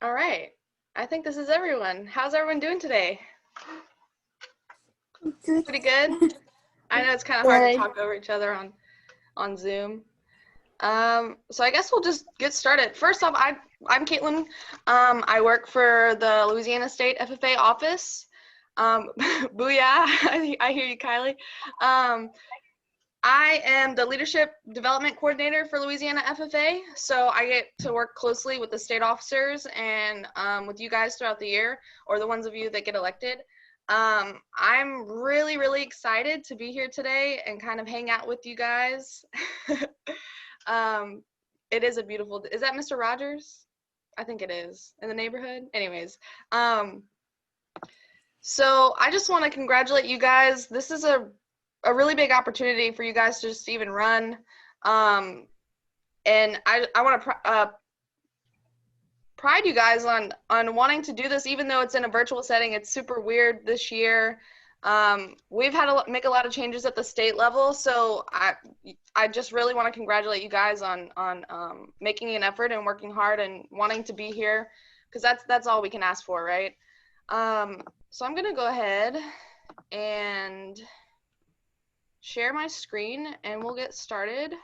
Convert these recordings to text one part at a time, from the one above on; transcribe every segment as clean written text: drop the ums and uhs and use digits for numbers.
All right. I think this is everyone. How's everyone doing today? Pretty good? I know it's kind of hard to talk over each other on Zoom. So I guess we'll just get started. First off, I'm Caitlin. I work for the Louisiana State FFA office. Booyah, I hear you, Kylie. I am the Leadership Development Coordinator for Louisiana FFA, so I get to work closely with the state officers and with you guys throughout the year, or the ones of you that get elected. I'm really, really excited to be here today and kind of hang out with you guys. It is a beautiful, is that Mr. Rogers? I think it is, in the neighborhood. Anyways, so I just want to congratulate you guys. This is a really big opportunity for you guys to just even run. And I want to pride you guys on wanting to do this, even though it's in a virtual setting. It's super weird this year. We've had to make a lot of changes at the state level, so I just really want to congratulate you guys on making an effort and working hard and wanting to be here, because that's all we can ask for, right? So I'm gonna go ahead and share my screen and we'll get started.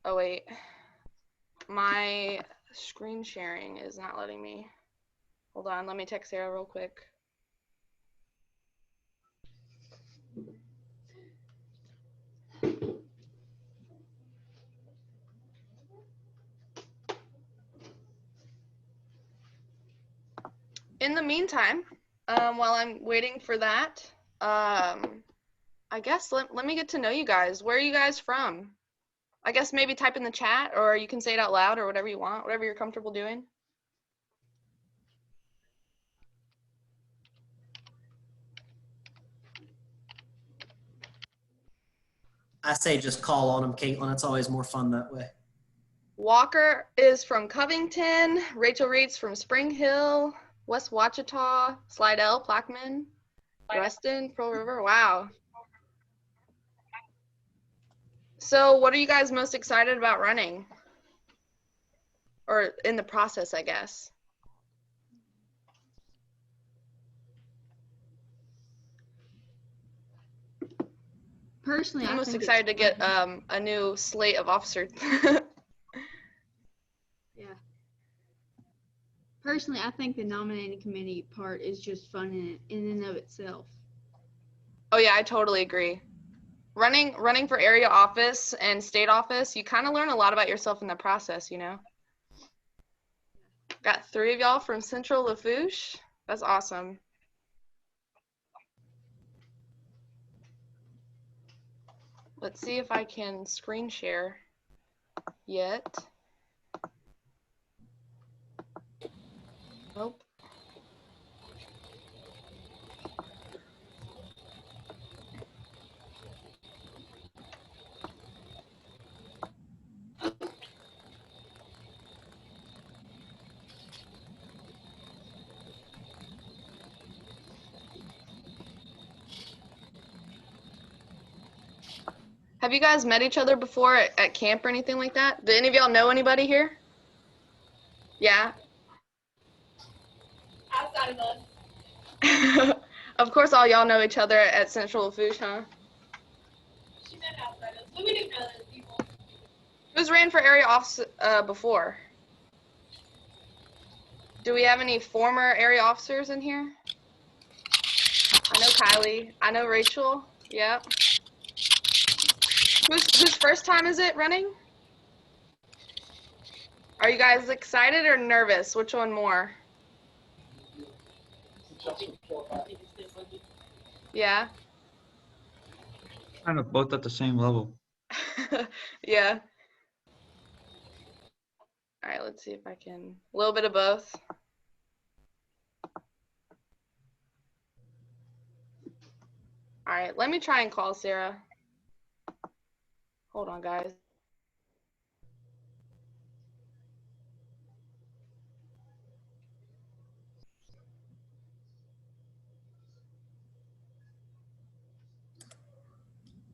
Oh wait, my screen sharing is not letting me. Hold on, let me text Sarah real quick. In the meantime, while I'm waiting for that, I guess let me get to know you guys. Where are you guys from? I guess maybe type in the chat, or you can say it out loud, or whatever you want, whatever you're comfortable doing. I say just call on them, Caitlin. It's always more fun that way. Walker is from Covington. Rachel Reed's from Spring Hill, West Ouachita, Slidell, Plaquemine, Reston, Pearl River. Wow. So what are you guys most excited about running? Or in the process, I guess. Personally, I'm most excited to get a new slate of officers. Yeah. Personally, I think the nominating committee part is just fun in and of itself. Oh yeah, I totally agree. Running for area office and state office, you kind of learn a lot about yourself in the process, you know. Got 3 of y'all from Central Lafourche. That's awesome. Let's see if I can screen share yet. Nope. Have you guys met each other before at camp or anything like that? Do any of y'all know anybody here? Yeah? Outside of us. Of course, all y'all know each other at Central Lafourche, huh? She said outside of us, but we didn't know those people. Who's ran for area office before? Do we have any former area officers in here? I know Kylie. I know Rachel. Yep. Whose first time is it running? Are you guys excited or nervous? Which one more? Yeah. Kind of both at the same level. Yeah. All right, let's see if I can. A little bit of both. All right, let me try and call Sarah. Hold on, guys.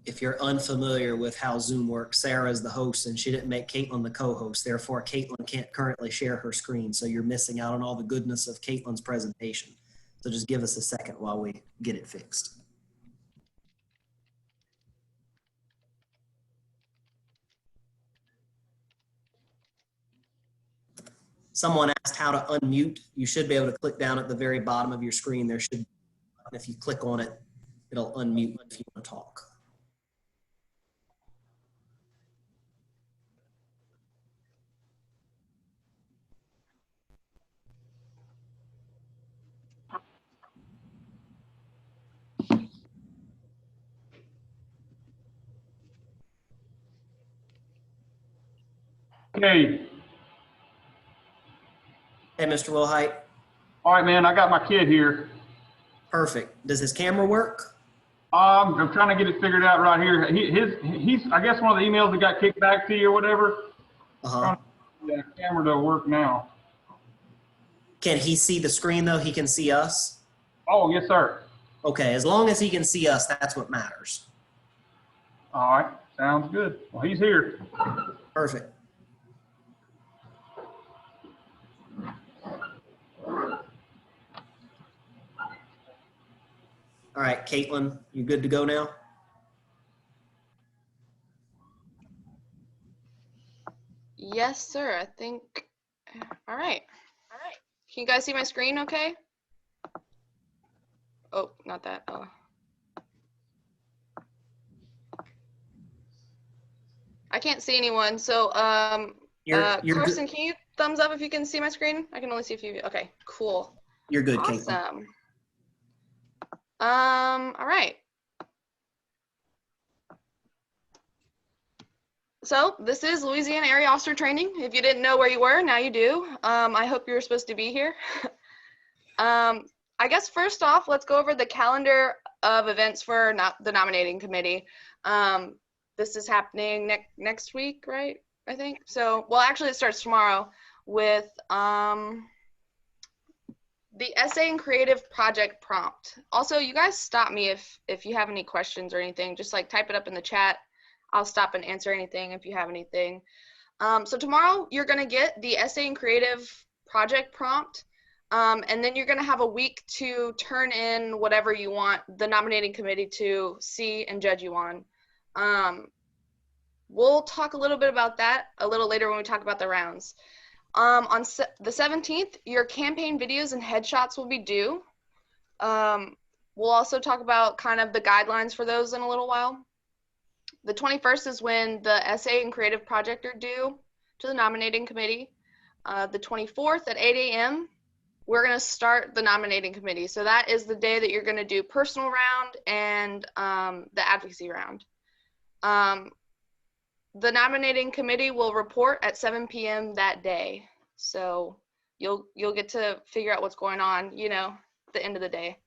if you're unfamiliar with how Zoom works, Sarah is the host and she didn't make Caitlin the co-host. Therefore, Caitlin can't currently share her screen. So you're missing out on all the goodness of Caitlin's presentation. So just give us a second while we get it fixed. Someone asked how to unmute. You should be able to click down at the very bottom of your screen. There should, if you click on it, it'll unmute if you want to talk. Okay. Hey, Mr. Wilhite. All right, man. I got my kid here. Perfect. Does his camera work? I'm trying to get it figured out right here. He's I guess one of the emails that got kicked back to you or whatever. Uh-huh. The camera to work now. Can he see the screen though? He can see us? Oh, yes, sir. Okay, as long as he can see us, that's what matters. All right. Sounds good. Well, he's here. Perfect. All right, Caitlin, you good to go now? Yes, sir. I think. All right. Can you guys see my screen okay? Oh, not that. Oh. I can't see anyone. So, You're Carson, good. can you thumbs up if you can see my screen? I can only see if you. Okay, cool. You're good, Caitlin. Awesome. All right. So this is Louisiana Area Officer Training. If you didn't know where you were, now you do. I hope you were supposed to be here. I guess first off, let's go over the calendar of events for the nominating committee. This is happening next week, right? I think so. Well, actually, it starts tomorrow with the essay and creative project prompt. Also, you guys stop me if you have any questions or anything. Just like type it up in the chat. I'll stop and answer anything if you have anything. So tomorrow you're gonna get the essay and creative project prompt, and then you're gonna have a week to turn in whatever you want the nominating committee to see and judge you on. We'll talk a little bit about that a little later when we talk about the rounds. On the 17th, your campaign videos and headshots will be due. We'll also talk about kind of the guidelines for those in a little while. The 21st is when the essay and creative project are due to the nominating committee. The 24th at 8 a.m., we're going to start the nominating committee. So that is the day that you're going to do personal round and the advocacy round. The nominating committee will report at 7 p.m. that day. So you'll get to figure out what's going on, you know, at the end of the day.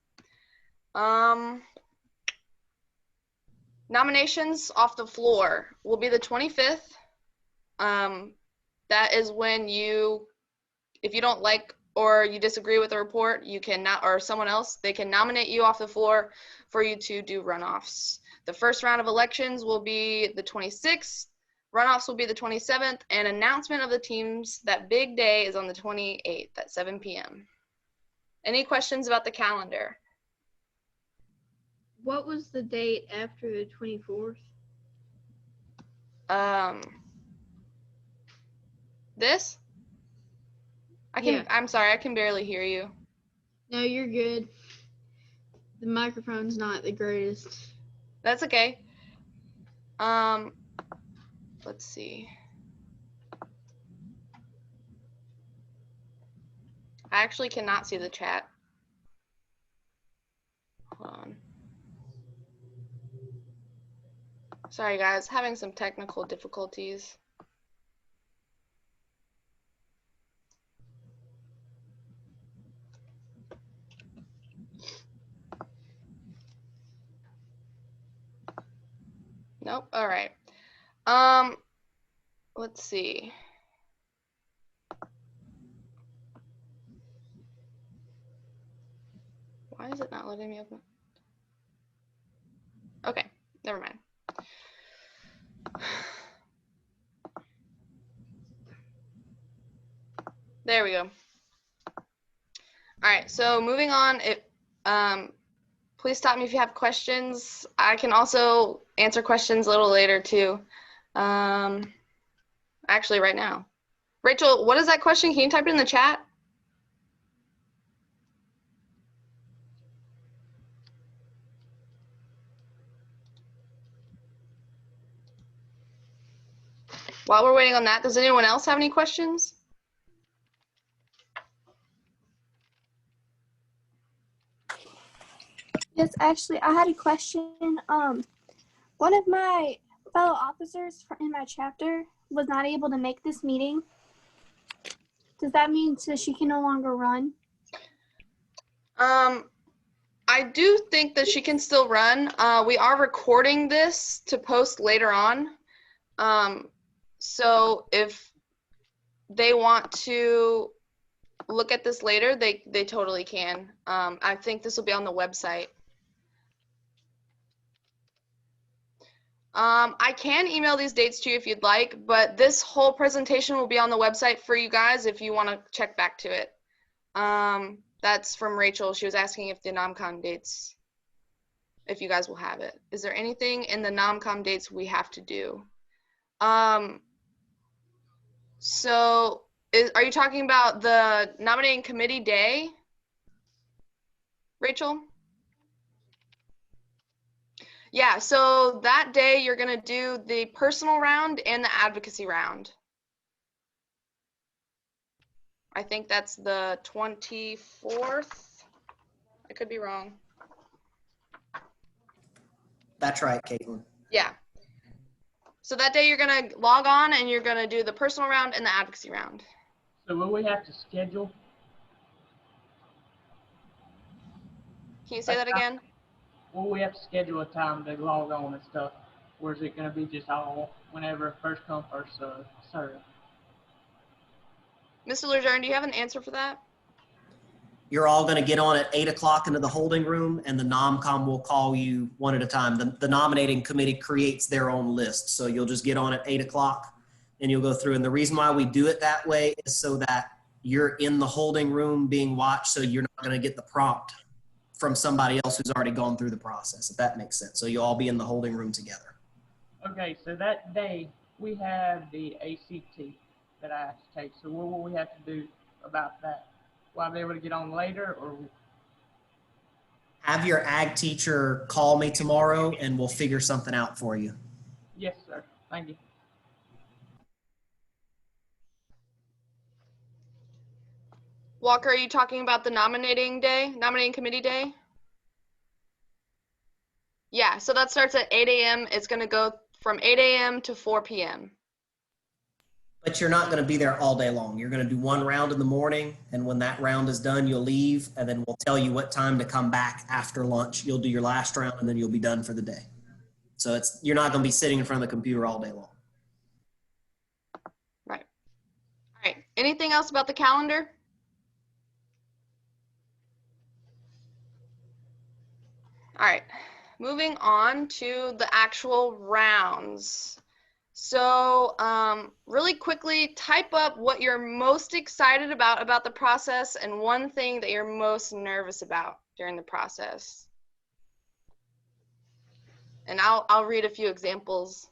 Nominations off the floor will be the 25th. That is when if you don't like or you disagree with the report, you can or someone else, they can nominate you off the floor for you to do runoffs. The first round of elections will be the 26th. Runoffs will be the 27th, and announcement of the teams that big day is on the 28th at 7 p.m. Any questions about the calendar? What was the date after the 24th? This? I'm sorry, I can barely hear you. No, you're good. The microphone's not the greatest. That's okay. Let's see. I actually cannot see the chat. Hold on. Sorry guys, having some technical difficulties. Nope, all right. Let's see. Why is it not letting me open? Okay, never mind. There we go. All right, so moving on, please stop me if you have questions. I can also answer questions a little later too. Actually right now. Rachel, what is that question? Can you type it in the chat? While we're waiting on that, does anyone else have any questions? Yes, actually, I had a question. One of my fellow officers in my chapter was not able to make this meeting. Does that mean that she can no longer run? I do think that she can still run. We are recording this to post later on. So if they want to look at this later, they totally can. I think this will be on the website. I can email these dates to you if you'd like, but this whole presentation will be on the website for you guys if you want to check back to it. That's from Rachel. She was asking if the NomCom dates, if you guys will have it. Is there anything in the NomCom dates we have to do? So are you talking about the nominating committee day, Rachel? Yeah, so that day you're gonna do the personal round and the advocacy round. I think that's the 24th. I could be wrong. That's right, Caitlin. Yeah. So that day you're gonna log on and you're gonna do the personal round and the advocacy round. So will we have to schedule? Can you say that again? Will we have to schedule a time to log on and stuff? Or is it going to be just all whenever first come, first serve? Mr. Lejeune, do you have an answer for that? You're all going to get on at 8 o'clock into the holding room, and the NomCom will call you one at a time. The nominating committee creates their own list. So you'll just get on at 8 o'clock and you'll go through. And the reason why we do it that way is so that you're in the holding room being watched, so you're not going to get the prompt from somebody else who's already gone through the process, if that makes sense. So you'll all be in the holding room together. Okay, so that day we have the ACT that I have to take. So what will we have to do about that? Will I be able to get on later, or? Have your ag teacher call me tomorrow and we'll figure something out for you. Yes, sir. Thank you. Walker, are you talking about the nominating committee day? Yeah, so that starts at 8 a.m. It's going to go from 8 a.m. to 4 p.m. But you're not going to be there all day long. You're going to do one round in the morning, and when that round is done, you'll leave, and then we'll tell you what time to come back after lunch. You'll do your last round, and then you'll be done for the day. So you're not going to be sitting in front of the computer all day long. Right. All right. Anything else about the calendar? All right. Moving on to the actual rounds. So really quickly, type up what you're most excited about the process and one thing that you're most nervous about during the process. And I'll read a few examples.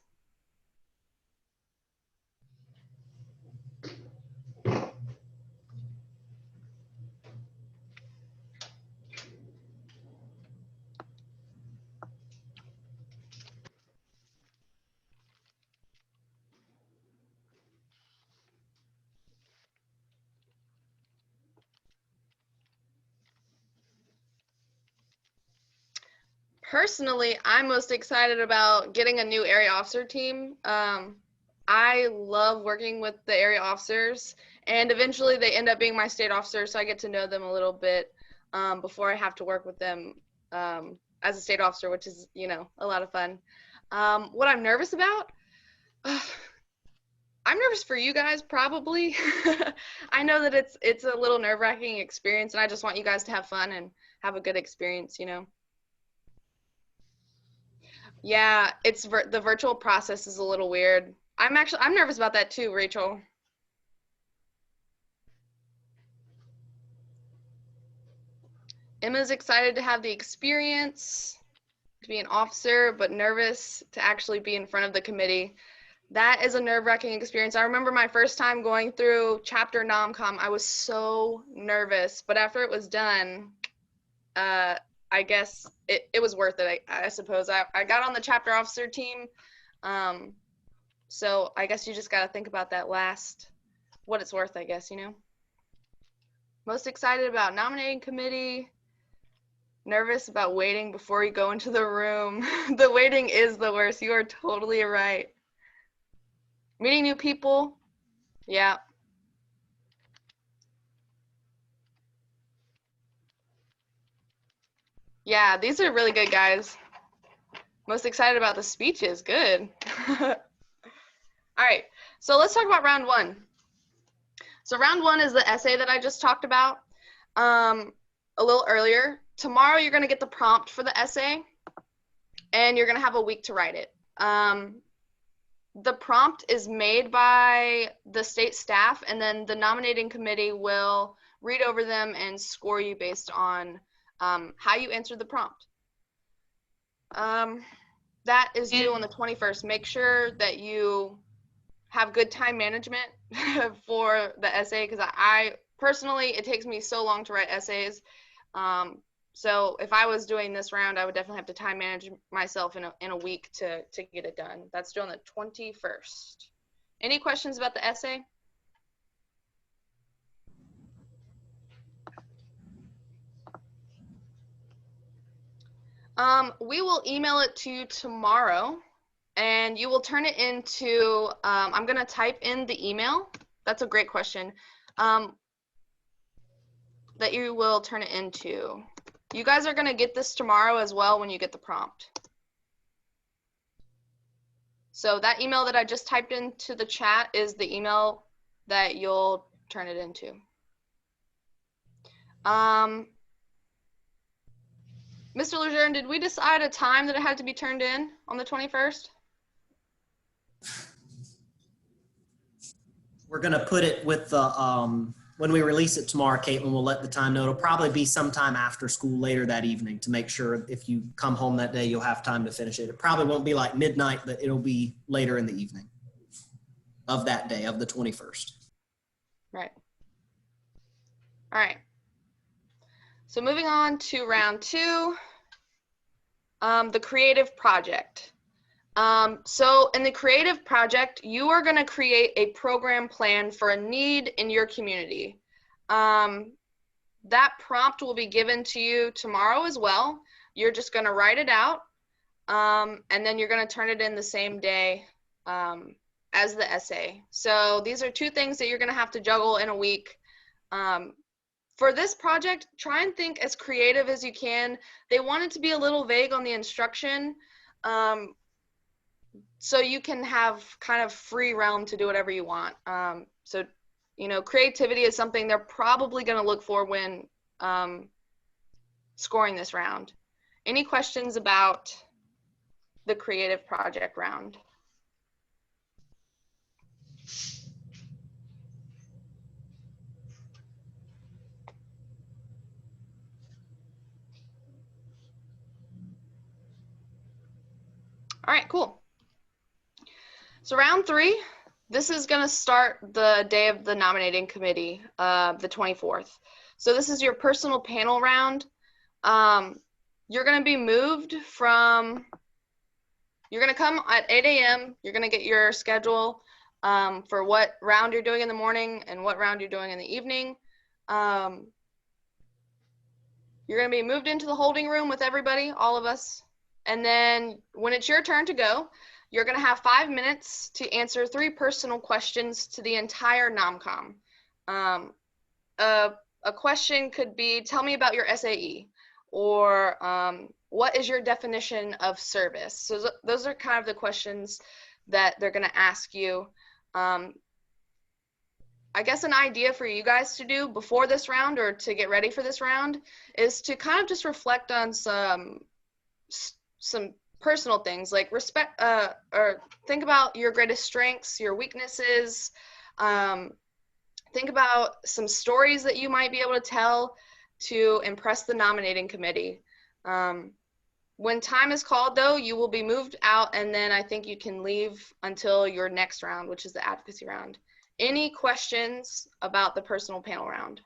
Personally, I'm most excited about getting a new area officer team. I love working with the area officers, and eventually they end up being my state officer, so I get to know them a little bit before I have to work with them as a state officer, which is, you know, a lot of fun. What I'm nervous about? I'm nervous for you guys, probably. I know that it's a little nerve-wracking experience, and I just want you guys to have fun and have a good experience, you know. Yeah, the virtual process is a little weird. I'm nervous about that too, Rachel. Emma's excited to have the experience to be an officer, but nervous to actually be in front of the committee. That is a nerve-wracking experience. I remember my first time going through chapter nomcom, I was so nervous, but after it was done, I guess it was worth it, I suppose. I got on the chapter officer team, so I guess you just got to think about that last, what it's worth, I guess, you know. Most excited about nominating committee, nervous about waiting before you go into the room. The waiting is the worst. You are totally right. Meeting new people, yeah. Yeah, these are really good, guys. Most excited about the speeches, good. All right, so let's talk about round one. So round one is the essay that I just talked about a little earlier. Tomorrow you're gonna get the prompt for the essay and you're gonna have a week to write it. The prompt is made by the state staff, and then the nominating committee will read over them and score you based on how you answered the prompt. That is due on the 21st. Make sure that you have good time management for the essay, because I personally, it takes me so long to write essays. So if I was doing this round, I would definitely have to time manage myself in a week to get it done. That's due on the 21st. Any questions about the essay? We will email it to you tomorrow, and you will turn it into, I'm going to type in the email. That's a great question. That you will turn it into. You guys are going to get this tomorrow as well when you get the prompt. So that email that I just typed into the chat is the email that you'll turn it into. Mr. Lejeune, did we decide a time that it had to be turned in on the 21st? We're going to put it with the, when we release it tomorrow, Caitlin will let the time know. It'll probably be sometime after school later that evening to make sure if you come home that day, you'll have time to finish it. It probably won't be like midnight, but it'll be later in the evening of that day, of the 21st. Right. All right. So moving on to round two, the creative project. So in the creative project, you are going to create a program plan for a need in your community. That prompt will be given to you tomorrow as well. You're just going to write it out, and then you're going to turn it in the same day as the essay. So these are two things that you're going to have to juggle in a week. For this project, try and think as creative as you can. They want it to be a little vague on the instruction, so you can have kind of free realm to do whatever you want. So, you know, creativity is something they're probably going to look for when scoring this round. Any questions about the creative project round? All right, cool. So round three, this is going to start the day of the nominating committee, the 24th. So this is your personal panel round. You're going to be moved from, you're going to come at 8 a.m. You're going to get your schedule for what round you're doing in the morning and what round you're doing in the evening. You're going to be moved into the holding room with everybody, all of us. And then when it's your turn to go, you're going to have 5 minutes to answer 3 personal questions to the entire nomcom. A question could be, tell me about your SAE, or what is your definition of service? So those are kind of the questions that they're going to ask you. I guess an idea for you guys to do before this round, or to get ready for this round, is to kind of just reflect on some personal things, like respect, or think about your greatest strengths, your weaknesses. Think about some stories that you might be able to tell to impress the nominating committee. When time is called, though, you will be moved out, and then I think you can leave until your next round, which is the advocacy round. Any questions about the personal panel round?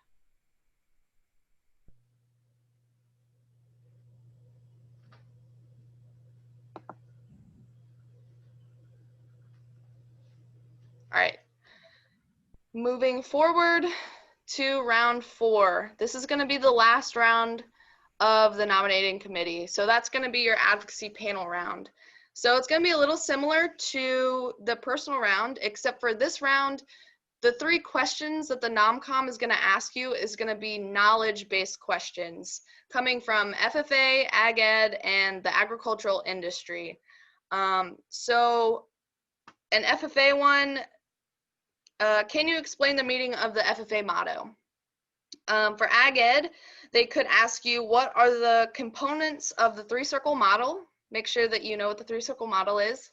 All right. Moving forward to round 4. This is going to be the last round of the nominating committee. So that's going to be your advocacy panel round. So it's going to be a little similar to the personal round, except for this round, the 3 questions that the NomCom is going to ask you is going to be knowledge-based questions coming from FFA, Ag Ed, and the agricultural industry. So an FFA one, can you explain the meaning of the FFA motto? For Ag Ed, they could ask you, what are the components of the 3-circle model? Make sure that you know what the 3-circle model is.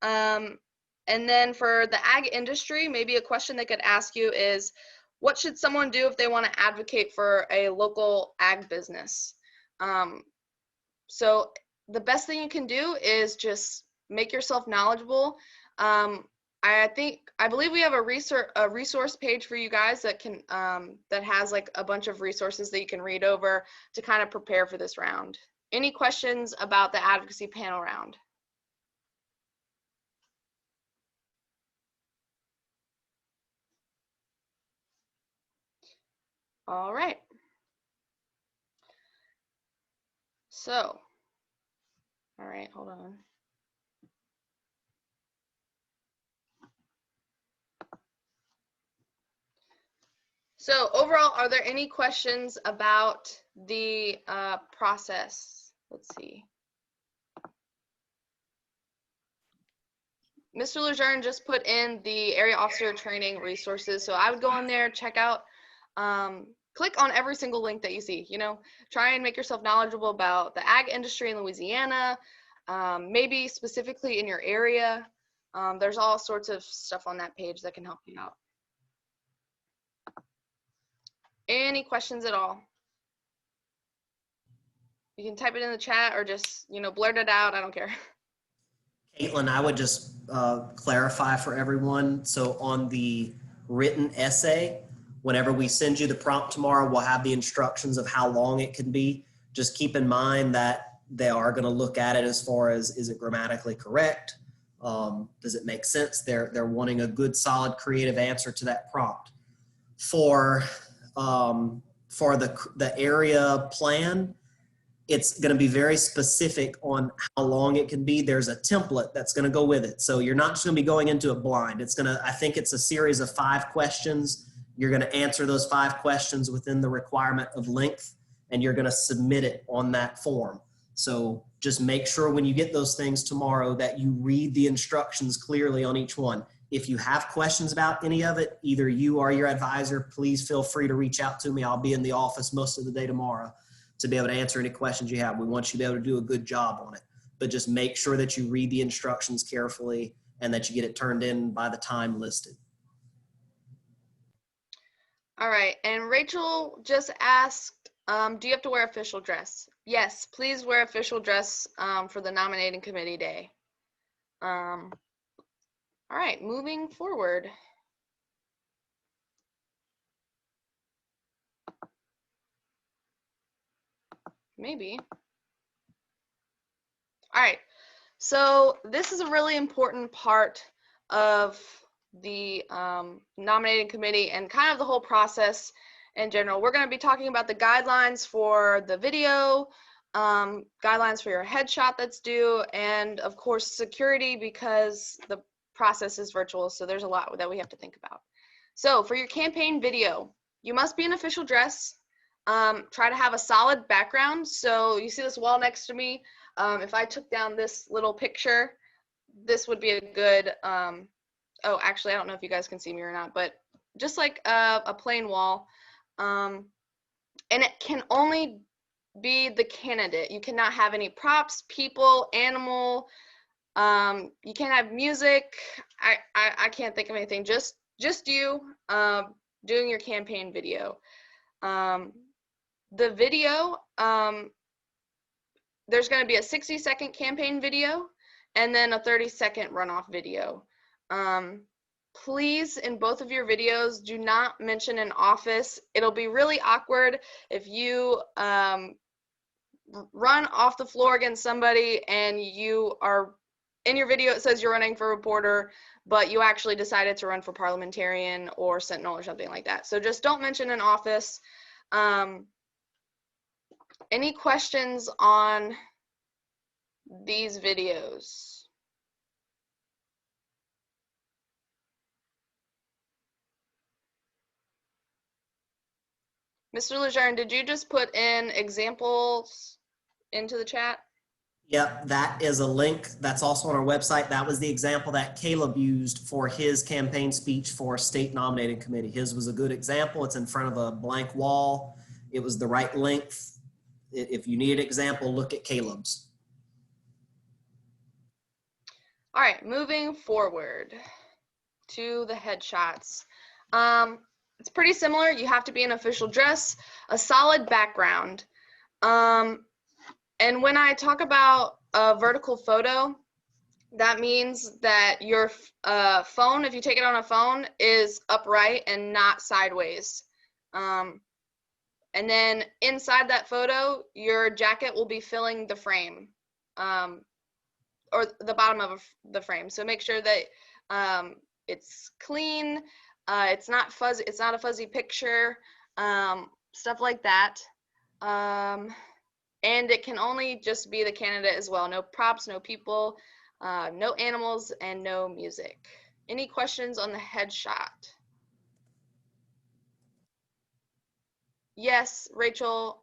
And then for the ag industry, maybe a question they could ask you is, what should someone do if they want to advocate for a local ag business? So the best thing you can do is just make yourself knowledgeable. I believe we have a resource page for you guys that can that has like a bunch of resources that you can read over to kind of prepare for this round. Any questions about the advocacy panel round? All right. So, all right, hold on. So overall, are there any questions about the process? Let's see. Mr. Lejeune just put in the area officer training resources. So I would go in there, check out, click on every single link that you see, you know, try and make yourself knowledgeable about the ag industry in Louisiana, maybe specifically in your area. There's all sorts of stuff on that page that can help you out. Any questions at all? You can type it in the chat or just, you know, blurt it out. I don't care. Caitlin, I would just clarify for everyone. So on the written essay, whenever we send you the prompt tomorrow, we'll have the instructions of how long it can be. Just keep in mind that they are going to look at it as far as, is it grammatically correct? Does it make sense? They're wanting a good, solid, creative answer to that prompt. For the area plan, it's going to be very specific on how long it can be. There's a template that's going to go with it. So you're not just going to be going into it blind. It's going to, I think it's a series of 5 questions. You're going to answer those 5 questions within the requirement of length, and you're going to submit it on that form. So just make sure when you get those things tomorrow that you read the instructions clearly on each one. If you have questions about any of it, either you or your advisor, please feel free to reach out to me. I'll be in the office most of the day tomorrow to be able to answer any questions you have. We want you to be able to do a good job on it, but just make sure that you read the instructions carefully and that you get it turned in by the time listed. All right, and Rachel just asked, do you have to wear official dress? Yes, please wear official dress for the nominating committee day. All right, moving forward. Maybe. All right, so this is a really important part of the nominating committee and kind of the whole process in general. We're going to be talking about the guidelines for the video, guidelines for your headshot that's due, and of course security, because the process is virtual, so there's a lot that we have to think about. So for your campaign video, you must be in official dress. Try to have a solid background. So you see this wall next to me. If I took down this little picture, this would be a good, oh, actually, I don't know if you guys can see me or not, but just like a plain wall. And it can only be the candidate. You cannot have any props, people, animal. You can't have music. I can't think of anything. Just you doing your campaign video. The video, there's going to be a 60-second campaign video and then a 30-second runoff video. Please, in both of your videos, do not mention an office. It'll be really awkward if you run off the floor against somebody and you are, in your video it says you're running for reporter, but you actually decided to run for parliamentarian or sentinel or something like that. So just don't mention an office. Any questions on these videos? Mr. Lejeune, did you just put in examples into the chat? Yep, that is a link that's also on our website. That was the example that Caleb used for his campaign speech for state nominating committee. His was a good example. It's in front of a blank wall. It was the right length. If you need an example, look at Caleb's. All right, moving forward to the headshots. It's pretty similar. You have to be in official dress, a solid background. And when I talk about a vertical photo, that means that your phone, if you take it on a phone, is upright and not sideways. And then inside that photo, your jacket will be filling the frame, or the bottom of the frame. So make sure that it's clean, it's not fuzzy, it's not a fuzzy picture, stuff like that. And it can only just be the candidate as well. No props, no people, no animals, and no music. Any questions on the headshot? Yes, Rachel,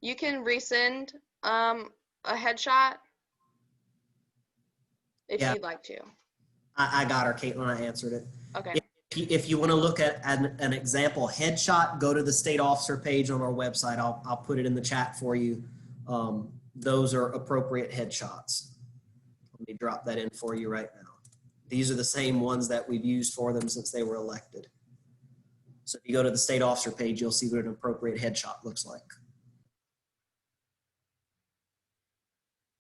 you can resend a headshot if Yeah. you'd like to. I got her, Caitlin. I answered it. Okay. If you want to look at an example headshot, go to the state officer page on our website. I'll put it in the chat for you. Those are appropriate headshots. Let me drop that in for you right now. These are the same ones that we've used for them since they were elected. So if you go to the state officer page, you'll see what an appropriate headshot looks like.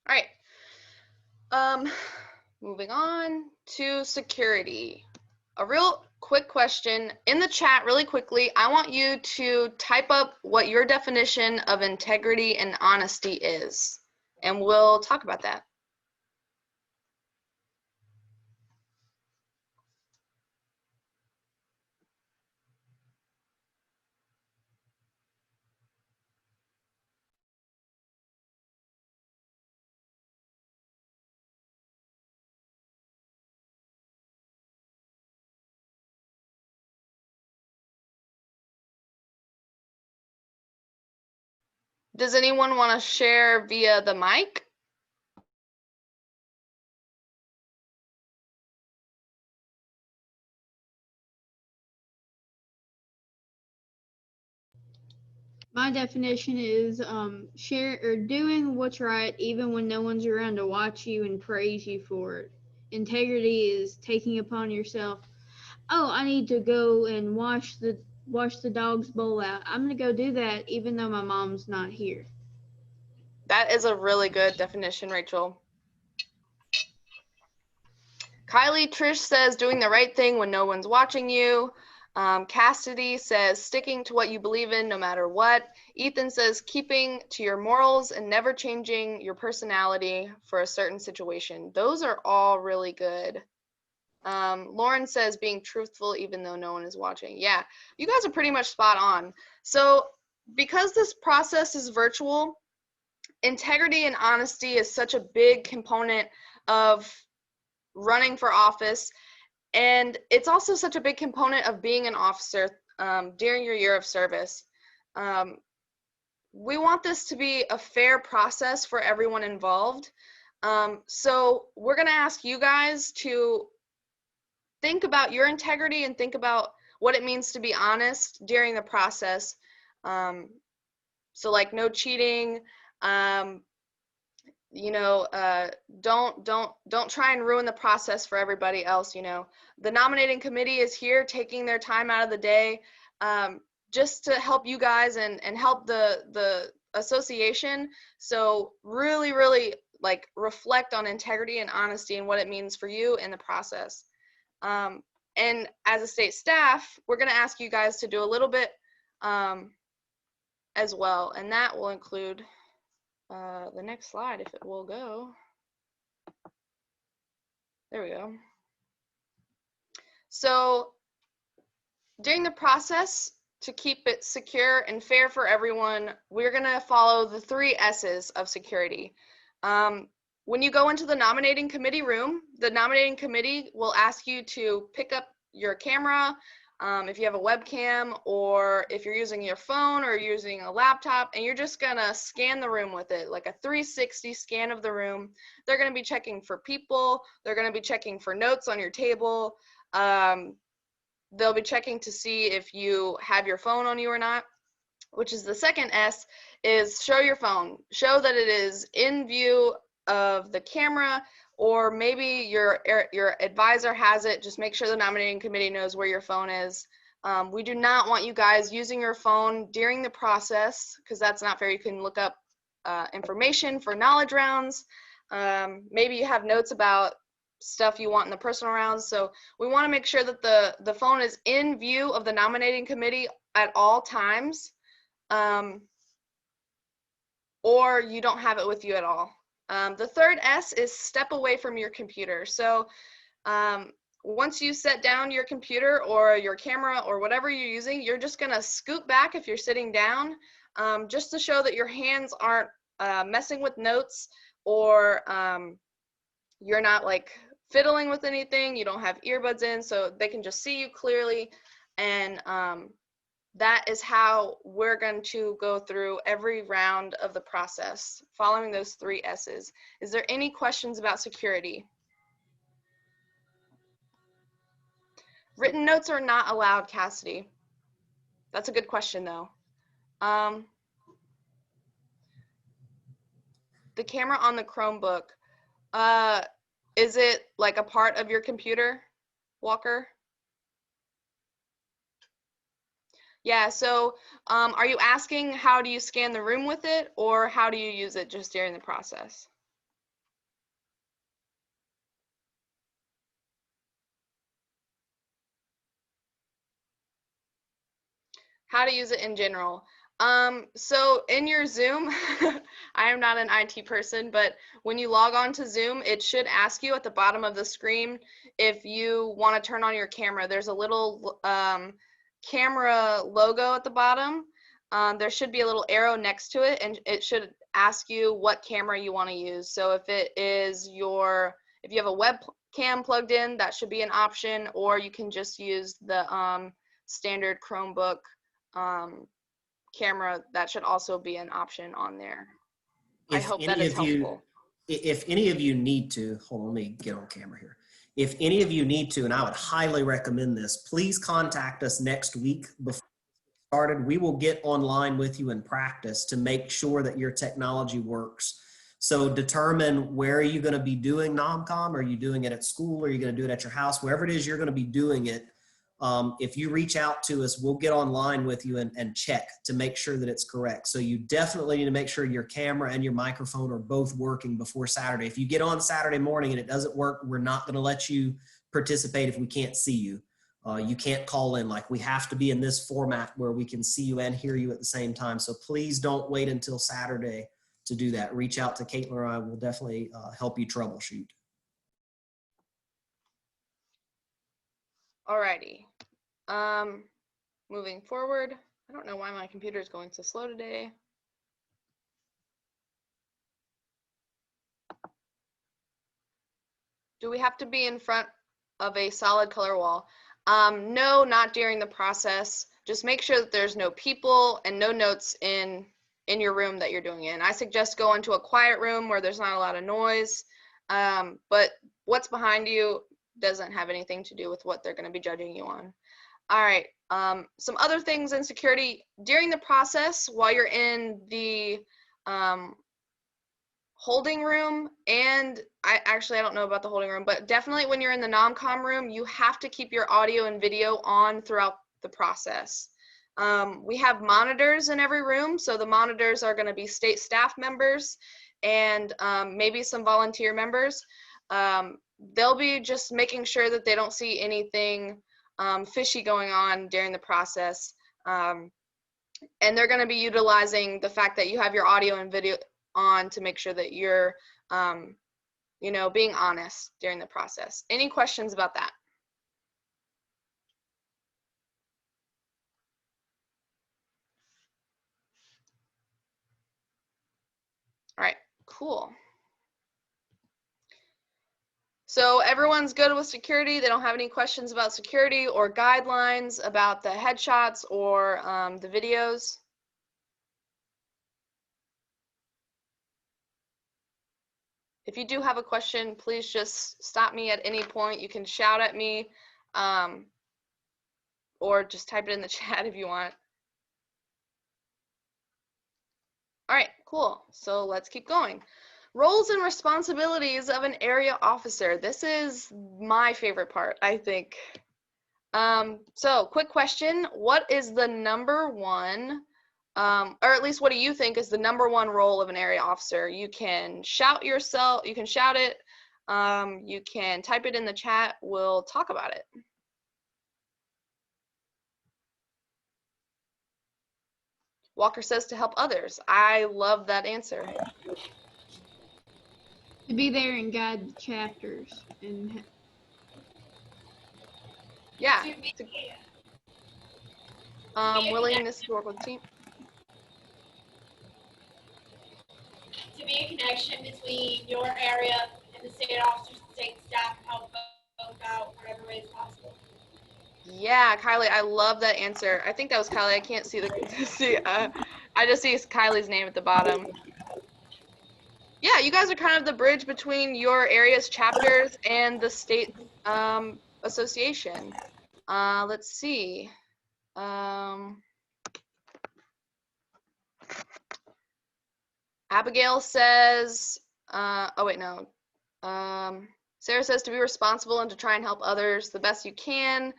All right. Moving on to security. A real quick question in the chat really quickly. I want you to type up what your definition of integrity and honesty is, and we'll talk about that. Does anyone want to share via the mic? My definition is share or doing what's right even when no one's around to watch you and praise you for it. Integrity is taking upon yourself, oh, I need to go and wash the dog's bowl out. I'm gonna go do that even though my mom's not here. That is a really good definition, Rachel. Kylie Trish says doing the right thing when no one's watching you. Cassidy says sticking to what you believe in no matter what. Ethan says keeping to your morals and never changing your personality for a certain situation. Those are all really good. Lauren says being truthful even though no one is watching. Yeah, you guys are pretty much spot on. So because this process is virtual, integrity and honesty is such a big component of running for office. And it's also such a big component of being an officer during your year of service. We want this to be a fair process for everyone involved. So we're going to ask you guys to think about your integrity and think about what it means to be honest during the process. So like no cheating, don't try and ruin the process for everybody else. The nominating committee is here taking their time out of the day. just to help you guys and help the association. So really, really like reflect on integrity and honesty and what it means for you in the process. And as a state staff, we're going to ask you guys to do a little bit as well, and that will include the next slide, if it will go. There we go. So during the process, to keep it secure and fair for everyone, we're going to follow the 3 S's of security. When you go into the nominating committee room, the nominating committee will ask you to pick up your camera, if you have a webcam, or if you're using your phone or using a laptop, and you're just going to scan the room with it, like a 360 scan of the room. They're going to be checking for people. They're going to be checking for notes on your table. They'll be checking to see if you have your phone on you or not, which is the second S, is show your phone. Show that it is in view of the camera, or maybe your advisor has it. Just make sure the nominating committee knows where your phone is. We do not want you guys using your phone during the process, because that's not fair. You can look up information for knowledge rounds. Maybe you have notes about stuff you want in the personal rounds. So we want to make sure that the phone is in view of the nominating committee at all times, or you don't have it with you at all. The third S is step away from your computer. So once you set down your computer or your camera or whatever you're using, you're just going to scoot back if you're sitting down, just to show that your hands aren't messing with notes, or you're not like fiddling with anything. You don't have earbuds in, so they can just see you clearly. And that is how we're going to go through every round of the process, following those 3 S's. Is there any questions about security? Written notes are not allowed, Cassidy. That's a good question, though. The camera on the Chromebook, is it like a part of your computer, Walker? Yeah, so are you asking how do you scan the room with it, or how do you use it just during the process? How to use it in general. So in your Zoom, I am not an IT person, but when you log on to Zoom, it should ask you at the bottom of the screen if you want to turn on your camera. There's a little camera logo at the bottom. There should be a little arrow next to it, and it should ask you what camera you want to use. So if it is if you have a webcam plugged in, that should be an option, or you can just use the standard Chromebook camera. That should also be an option on there. I hope that is helpful. If any of you need to, hold on, let me get on camera here. If any of you need to, and I would highly recommend this, please contact us next week before we started. We will get online with you in practice to make sure that your technology works. So determine, where are you going to be doing NomCom? Are you doing it at school? Are you going to do it at your house? Wherever it is you're going to be doing it, if you reach out to us, we'll get online with you and check to make sure that it's correct. So you definitely need to make sure your camera and your microphone are both working before Saturday. If you get on Saturday morning and it doesn't work, we're not going to let you participate if we can't see you. You can't call in. Like, we have to be in this format where we can see you and hear you at the same time. So please don't wait until Saturday to do that. Reach out to Caitlin or I will definitely help you troubleshoot. Alrighty. Moving forward. I don't know why my computer is going so slow today. Do we have to be in front of a solid color wall? No, not during the process. Just make sure that there's no people and no notes in your room that you're doing in. I suggest go into a quiet room where there's not a lot of noise, but what's behind you doesn't have anything to do with what they're going to be judging you on. All right, some other things in security during the process while you're in the holding room, and I don't know about the holding room, but definitely when you're in the NomCom room, you have to keep your audio and video on throughout the process. We have monitors in every room, so the monitors are going to be state staff members and maybe some volunteer members. They'll be just making sure that they don't see anything fishy going on during the process. And they're going to be utilizing the fact that you have your audio and video on to make sure that you're, you know, being honest during the process. Any questions about that? All right, cool. So everyone's good with security. They don't have any questions about security or guidelines about the headshots or the videos. If you do have a question, please just stop me at any point. You can shout at me or just type it in the chat if you want. All right, cool. So let's keep going. Roles and responsibilities of an area officer. This is my favorite part, I think. So quick question. What is the number one, or at least what do you think is the number one role of an area officer? You can shout yourself, you can shout it, you can type it in the chat. We'll talk about it. Walker says to help others. I love that answer. To be there and guide the chapters and Yeah. To be, Willingness to work with team. to be a connection between your area and the state officers and state staff and help both out whatever way is possible. Yeah, Kylie, I love that answer. I think that was Kylie. I can't see the I just see Kylie's name at the bottom. Yeah, you guys are kind of the bridge between your area's chapters and the state association. Let's see. Abigail says, oh wait, no. Sarah says to be responsible and to try and help others the best you can.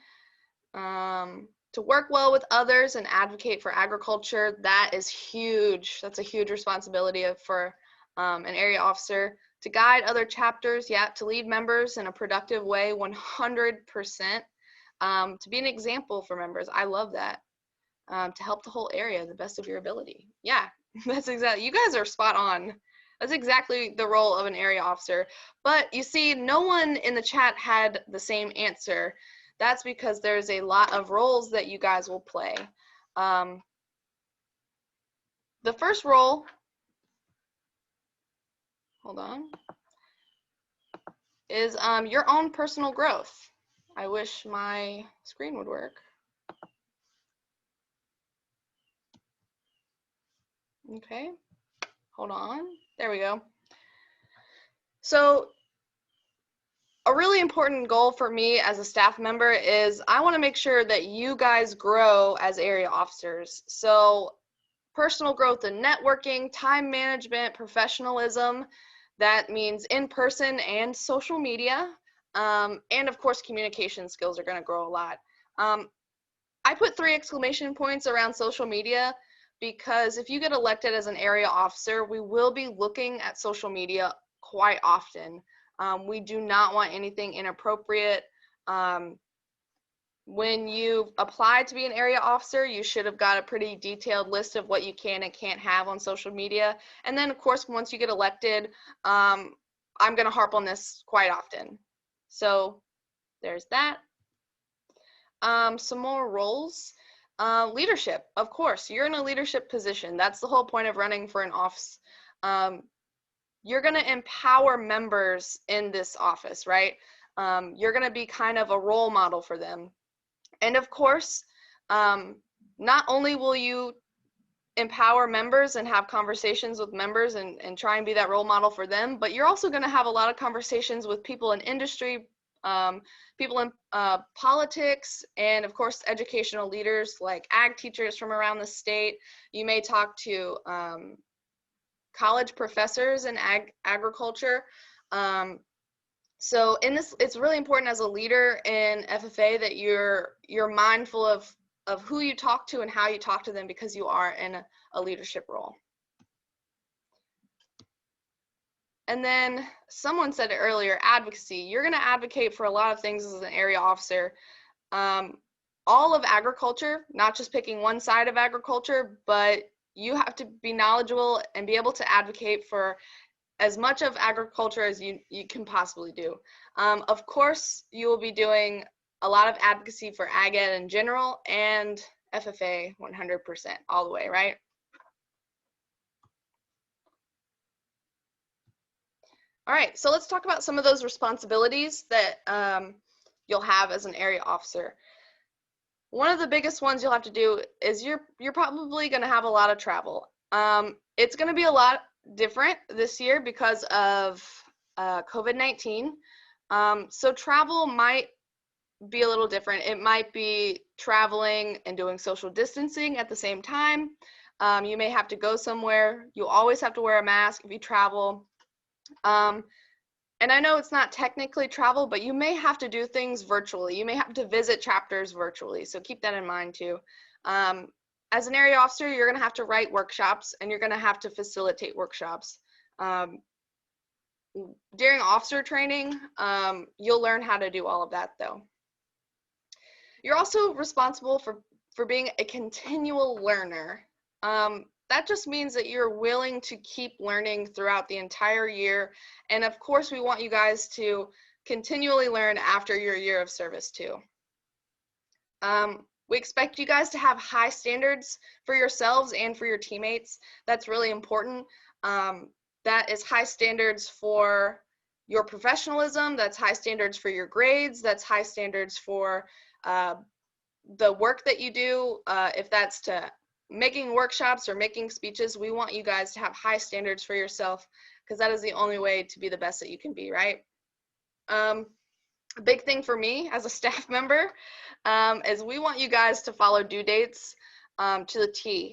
To work well with others and advocate for agriculture. That is huge. That's a huge responsibility for an area officer. To guide other chapters, yeah, to lead members in a productive way, 100%. To be an example for members, I love that. To help the whole area the best of your ability. Yeah, that's exactly, you guys are spot on. That's exactly the role of an area officer. But you see, no one in the chat had the same answer. That's because there's a lot of roles that you guys will play. The first role, hold on, is your own personal growth. I wish my screen would work. Okay, hold on. There we go. So a really important goal for me as a staff member is I want to make sure that you guys grow as area officers. So personal growth and networking, time management, professionalism, that means in person and social media. And of course, communication skills are going to grow a lot. I put 3 exclamation points around social media because if you get elected as an area officer, we will be looking at social media quite often. We do not want anything inappropriate. When you apply to be an area officer, you should have got a pretty detailed list of what you can and can't have on social media. And then, of course, once you get elected, I'm going to harp on this quite often. So there's that. Some more roles. Leadership, of course. You're in a leadership position. That's the whole point of running for an office. You're going to empower members in this office, right? You're going to be kind of a role model for them. And of course, not only will you empower members and have conversations with members and try and be that role model for them, but you're also going to have a lot of conversations with people in industry, people in politics, and of course, educational leaders like ag teachers from around the state. You may talk to college professors in agriculture. So in this, it's really important as a leader in FFA that you're mindful of who you talk to and how you talk to them, because you are in a leadership role. And then someone said it earlier, advocacy. You're going to advocate for a lot of things as an area officer. All of agriculture, not just picking one side of agriculture, but you have to be knowledgeable and be able to advocate for as much of agriculture as you can possibly do. Of course, you will be doing a lot of advocacy for ag ed in general and FFA 100% all the way, right? All right, so let's talk about some of those responsibilities that you'll have as an area officer. One of the biggest ones you'll have to do is you're probably going to have a lot of travel. It's going to be a lot different this year because of COVID-19. So travel might be a little different. It might be traveling and doing social distancing at the same time. You may have to go somewhere. You always have to wear a mask if you travel. And I know it's not technically travel, but you may have to do things virtually. You may have to visit chapters virtually, so keep that in mind too. As an area officer, you're going to have to write workshops, and you're going to have to facilitate workshops. During officer training, you'll learn how to do all of that though. You're also responsible for being a continual learner. That just means that you're willing to keep learning throughout the entire year. And of course, we want you guys to continually learn after your year of service too. We expect you guys to have high standards for yourselves and for your teammates. That's really important. That is high standards for your professionalism. That's high standards for your grades. That's high standards for the work that you do. If that's to making workshops or making speeches, we want you guys to have high standards for yourself, because that is the only way to be the best that you can be, right? A big thing for me as a staff member is we want you guys to follow due dates to the T.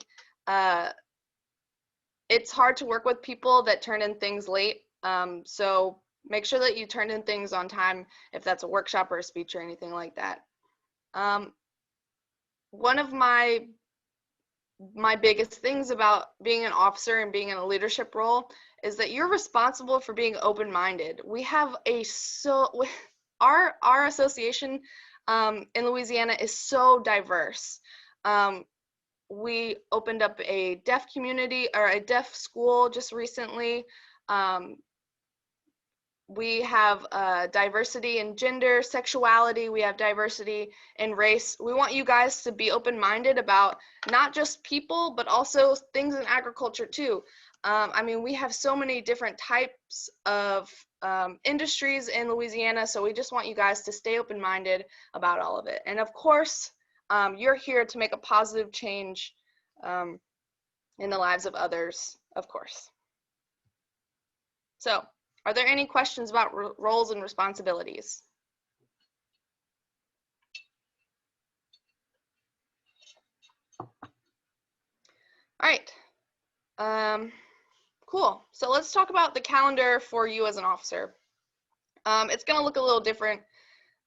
It's hard to work with people that turn in things late, so make sure that you turn in things on time if that's a workshop or a speech or anything like that. One of my biggest things about being an officer and being in a leadership role is that you're responsible for being open-minded. We have our association in Louisiana is so diverse. We opened up a deaf community, or a deaf school, just recently. We have diversity in gender, sexuality. We have diversity in race. We want you guys to be open-minded about not just people, but also things in agriculture too. I mean, we have so many different types of industries in Louisiana, so we just want you guys to stay open-minded about all of it. And of course, you're here to make a positive change in the lives of others, of course. So, are there any questions about roles and responsibilities? All right. Cool. So let's talk about the calendar for you as an officer. It's going to look a little different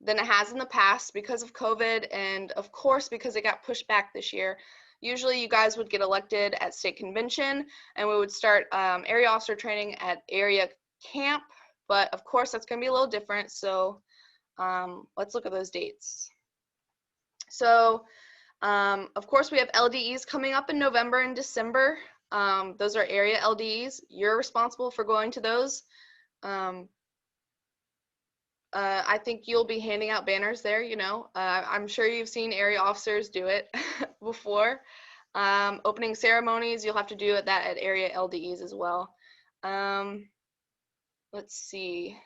than it has in the past because of COVID, and of course because it got pushed back this year. Usually you guys would get elected at state convention, and we would start area officer training at area camp, but of course that's going to be a little different. So let's look at those dates. So of course we have LDEs coming up in November and December. Those are area LDEs. You're responsible for going to those. I think you'll be handing out banners there, you know. I'm sure you've seen area officers do it before. Opening ceremonies, you'll have to do that at area LDEs as well. Let's see.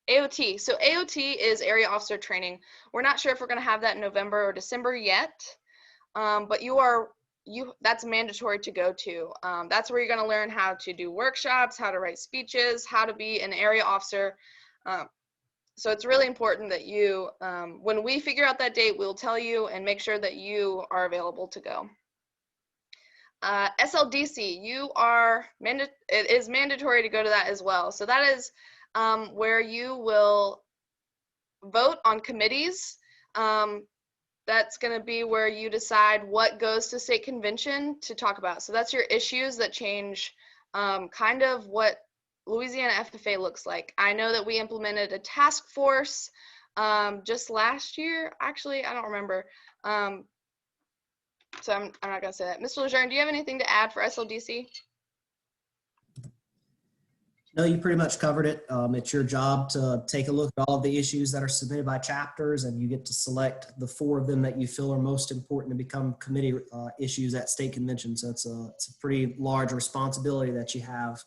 AOT. So AOT is area officer training. We're not sure if we're going to have that in November or December yet, but that's mandatory to go to. That's where you're going to learn how to do workshops, how to write speeches, how to be an area officer. So it's really important that you, when we figure out that date, we'll tell you and make sure that you are available to go. SLDC, it is mandatory to go to that as well. So that is where you will vote on committees that's going to be where you decide what goes to state convention to talk about. So that's your issues that change kind of what Louisiana FFA looks like. I know that we implemented a task force just last year. Actually, I don't remember. So I'm not going to say that. Mr. Lejeune, do you have anything to add for SLDC? No, you pretty much covered it. It's your job to take a look at all of the issues that are submitted by chapters, and you get to select the 4 of them that you feel are most important to become committee issues at state convention. So it's a pretty large responsibility that you have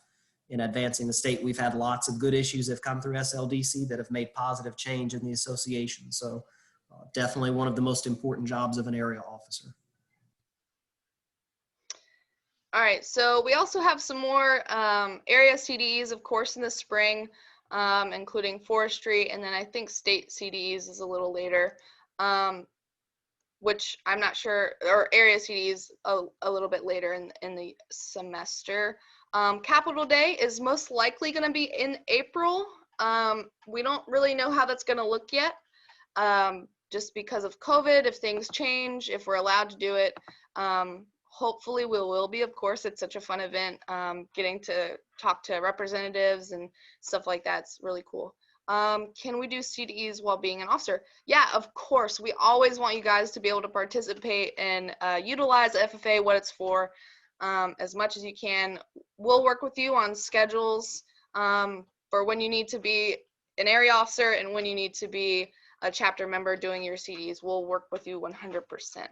in advancing the state. We've had lots of good issues that have come through SLDC that have made positive change in the association. So definitely one of the most important jobs of an area officer. All right, so we also have some more area CDEs, of course, in the spring, including forestry, and then I think state CDEs is a little later, which I'm not sure, or area CDEs a little bit later in the semester. Capital Day is most likely going to be in April. We don't really know how that's going to look yet, just because of COVID, if things change, if we're allowed to do it. Hopefully we will be, of course. It's such a fun event. Getting to talk to representatives and stuff like that's really cool. Can we do CDEs while being an officer? Yeah, of course. We always want you guys to be able to participate and utilize FFA, what it's for, as much as you can. We'll work with you on schedules for when you need to be an area officer and when you need to be a chapter member doing your CDEs. We'll work with you 100%.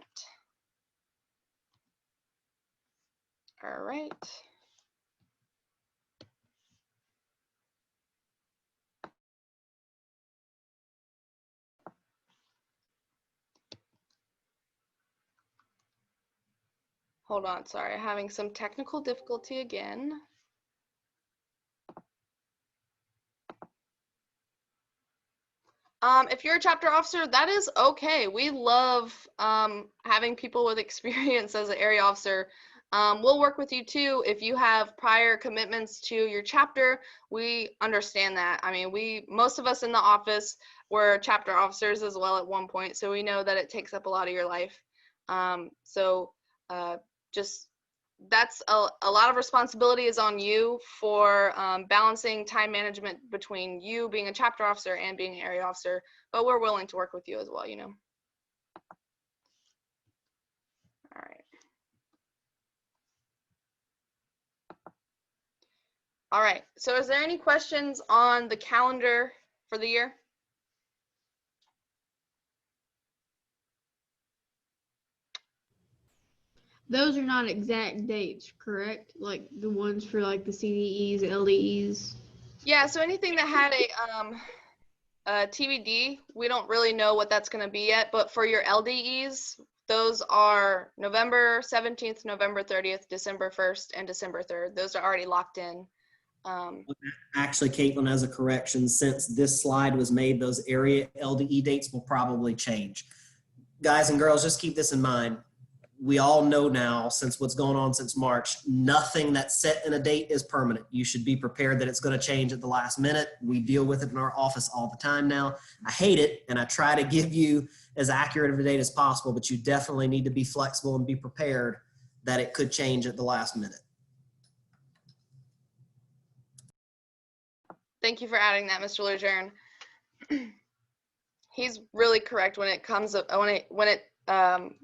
All right. Hold on, sorry, having some technical difficulty again. If you're a chapter officer, that is okay. We love having people with experience as an area officer. We'll work with you too. If you have prior commitments to your chapter, we understand that. I mean, most of us in the office were chapter officers as well at one point, so we know that it takes up a lot of your life. Just that's a lot of responsibility is on you for balancing time management between you being a chapter officer and being an area officer, but we're willing to work with you as well, you know. All right. All right, so is there any questions on the calendar for the year? Those are not exact dates, correct? Like the ones for like the CDEs, LDEs. Yeah, so anything that had a TBD, we don't really know what that's going to be yet, but for your LDEs, those are November 17th, November 30th, December 1st, and December 3rd. Those are already locked in. Actually, Caitlin has a correction. Since this slide was made, those area LDE dates will probably change. Guys and girls, just keep this in mind. We all know now, since what's going on since March, nothing that's set in a date is permanent. You should be prepared that it's going to change at the last minute. We deal with it in our office all the time now. I hate it, and I try to give you as accurate of a date as possible, but you definitely need to be flexible and be prepared that it could change at the last minute. Thank you for adding that, Mr. Lejeune. He's really correct when it comes up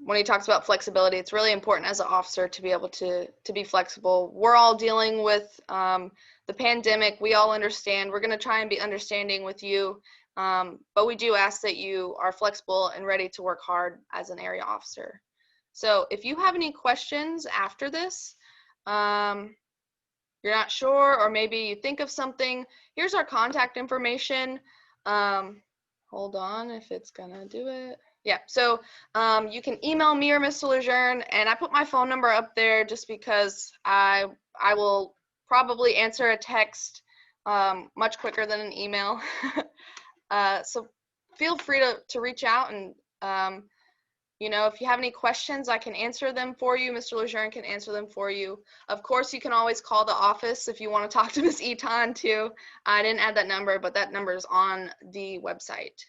when he talks about flexibility. It's really important as an officer to be able to be flexible. We're all dealing with the pandemic. We all understand. We're going to try and be understanding with you, but we do ask that you are flexible and ready to work hard as an area officer. So if you have any questions after this, you're not sure, or maybe you think of something, here's our contact information. Hold on if it's gonna do it. Yeah, so you can email me or Mr. Lejeune, and I put my phone number up there just because I will probably answer a text much quicker than an email. So feel free to reach out, and you know, if you have any questions, I can answer them for you. Mr. Lejeune can answer them for you. Of course, you can always call the office if you want to talk to Ms. Eton too. I didn't add that number, but that number is on the website.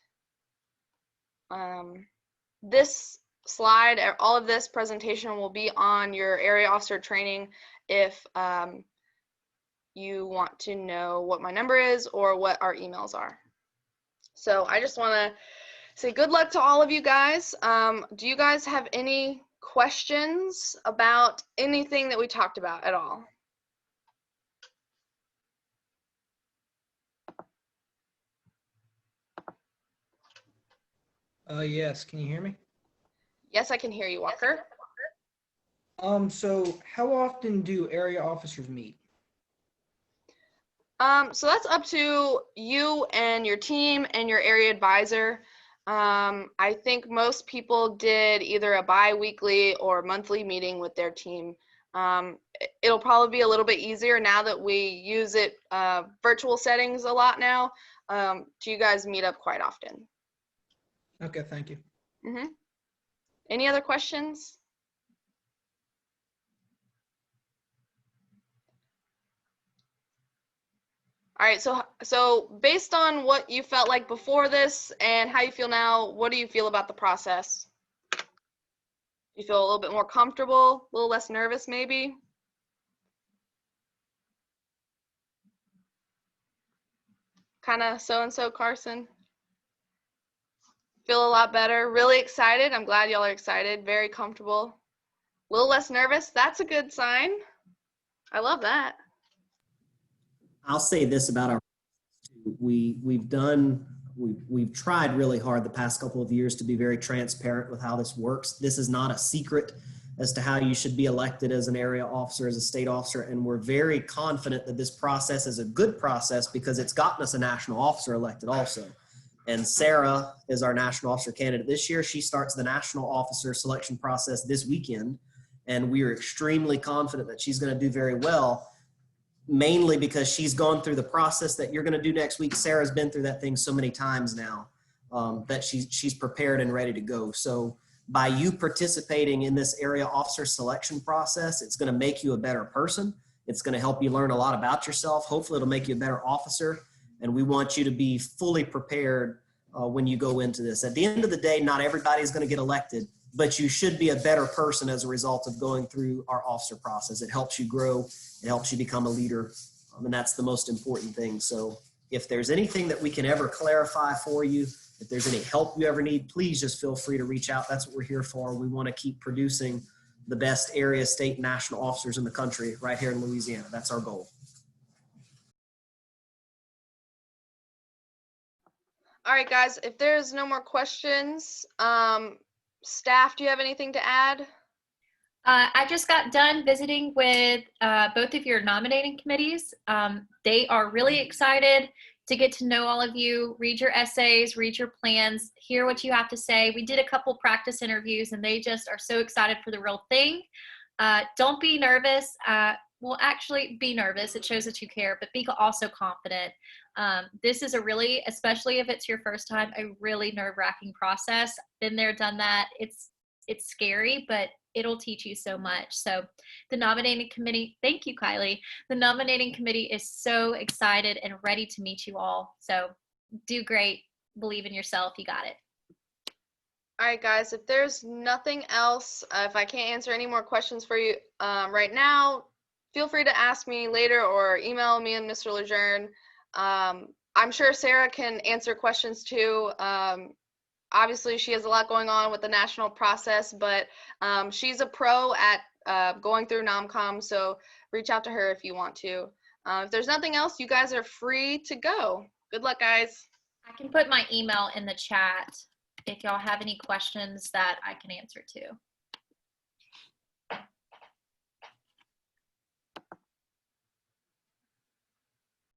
this slide, all of this presentation will be on your area officer training if you want to know what my number is or what our emails are. So I just want to say good luck to all of you guys. Do you guys have any questions about anything that we talked about at all? Yes, can you hear me? Yes, I can hear you, Walker. So how often do area officers meet? So that's up to you and your team and your area advisor. I think most people did either a bi-weekly or monthly meeting with their team. It'll probably be a little bit easier now that we use it virtual settings a lot now. Do you guys meet up quite often? Okay, thank you. Any other questions? All right, so based on what you felt like before this and how you feel now, what do you feel about the process? You feel a little bit more comfortable, a little less nervous maybe? Kind of so-and-so, Carson? Feel a lot better, really excited. I'm glad y'all are excited, very comfortable. A little less nervous, that's a good sign. I love that. I'll say this about our, we've tried really hard the past couple of years to be very transparent with how this works. This is not a secret as to how you should be elected as an area officer, as a state officer, and we're very confident that this process is a good process because it's gotten us a national officer elected also. And Sarah is our national officer candidate this year. She starts the national officer selection process this weekend, and we are extremely confident that she's going to do very well, mainly because she's gone through the process that you're going to do next week. Sarah's been through that thing so many times now that she's prepared and ready to go. So by you participating in this area officer selection process, it's going to make you a better person. It's going to help you learn a lot about yourself. Hopefully it'll make you a better officer. And we want you to be fully prepared when you go into this. At the end of the day, not everybody's going to get elected, but you should be a better person as a result of going through our officer process. It helps you grow. It helps you become a leader. And that's the most important thing. So if there's anything that we can ever clarify for you, if there's any help you ever need, please just feel free to reach out. That's what we're here for. We want to keep producing the best area, state, and national officers in the country right here in Louisiana. That's our goal. All right, guys, if there's no more questions, staff, do you have anything to add? I just got done visiting with both of your nominating committees. They are really excited to get to know all of you, read your essays, read your plans, hear what you have to say. We did a couple practice interviews and they just are so excited for the real thing. Don't be nervous. Well, actually be nervous. It shows that you care, but be also confident. This is a really, especially if it's your first time, a really nerve-wracking process. Been there, done that. It's scary, but it'll teach you so much. So the nominating committee, thank you, Kylie. The nominating committee is so excited and ready to meet you all. So do great. Believe in yourself. You got it. All right, guys, if there's nothing else, if I can't answer any more questions for you right now, feel free to ask me later or email me and Mr. Lejeune. I'm sure Sarah can answer questions too. Obviously, she has a lot going on with the national process, but she's a pro at going through NomCom, so reach out to her if you want to. If there's nothing else, you guys are free to go. Good luck, guys. I can put my email in the chat if y'all have any questions that I can answer to.